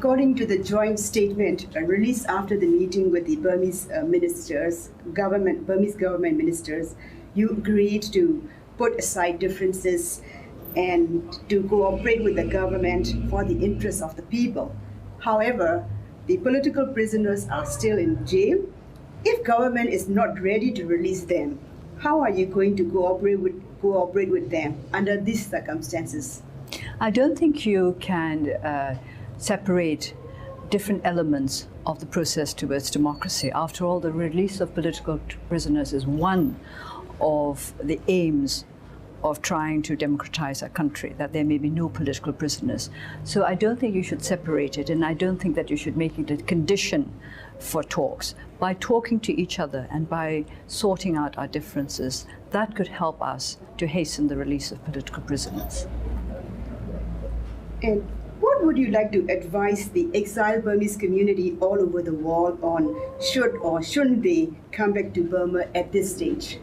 according to the joint statement released after the meeting with the Burmese Burmese government ministers, you agreed to put aside differences and to cooperate with the government for the interests of the people. However, the political prisoners are still in jail. If government is not ready to release them, how are you going to cooperate with them under these circumstances? I don't think you can separate different elements of the process towards democracy. After all, the release of political prisoners is one of the aims of trying to democratize our country, that there may be no political prisoners. So I don't think you should separate it, and I don't think that you should make it a condition for talks. By talking to each other and by sorting out our differences, that could help us to hasten the release of political prisoners. And what would you like to advise the exiled Burmese community all over the world on should or shouldn't they come back to Burma at this stage?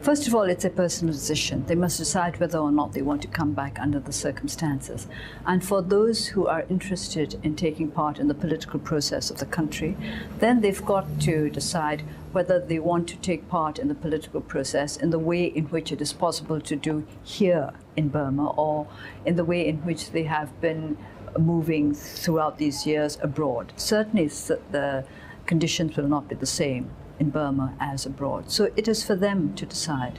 First of all, it's a personal decision. They must decide whether or not they want to come back under the circumstances. And for those who are interested in taking part in the political process of the country, then they've got to decide whether they want to take part in the political process in the way in which it is possible to do here in Burma, or in the way in which they have been moving throughout these years abroad. Certainly the conditions will not be the same in Burma as abroad. So it is for them to decide.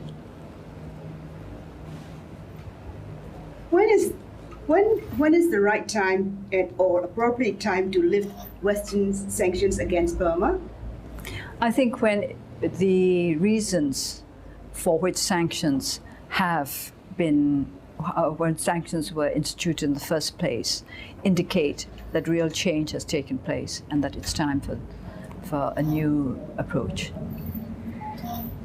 When is the right time or appropriate time to lift Western sanctions against Burma? I think when the reasons for which sanctions have been, when sanctions were instituted in the first place, indicate that real change has taken place and that it's time for a new approach.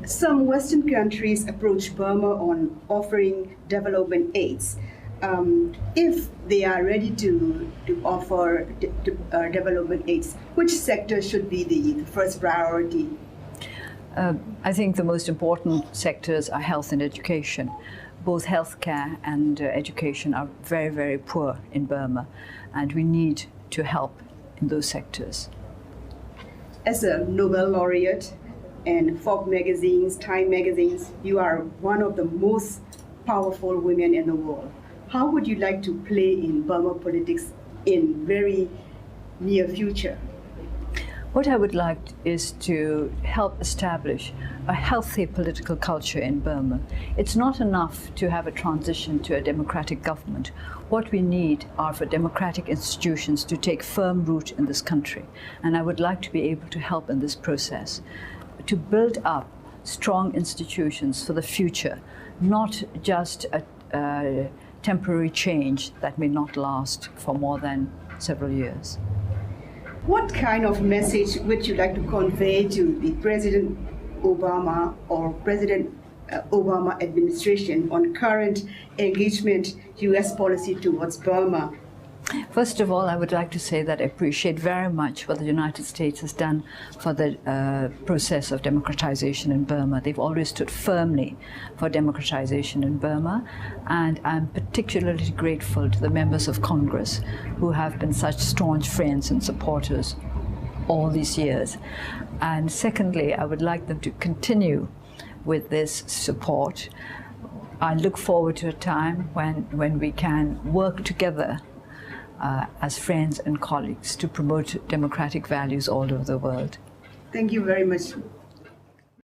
Some Western countries approach Burma on offering development aids. If they are ready to offer development aids, which sector should be the first priority? I think the most important sectors are health and education. Both healthcare and education are very, very poor in Burma, and we need to help in those sectors. As a Nobel laureate and Forbes magazines, Time magazines, you are one of the most powerful women in the world. How would you like to play in Burma politics in very near future? What I would like is to help establish a healthy political culture in Burma. It's not enough to have a transition to a democratic government. What we need are for democratic institutions to take firm root in this country. And I would like to be able to help in this process, to build up strong institutions for the future, not just a temporary change that may not last for more than several years. What kind of message would you like to convey to the President Obama or President Obama administration on current engagement U.S. policy towards Burma? First of all, I would like to say that I appreciate very much what the United States has done for the process of democratization in Burma. They've always stood firmly for democratization in Burma, and I'm particularly grateful to the members of Congress who have been such staunch friends and supporters all these years. And secondly, I would like them to continue with this support. I look forward to a time when we can work together as friends and colleagues to promote democratic values all over the world. Thank you very much.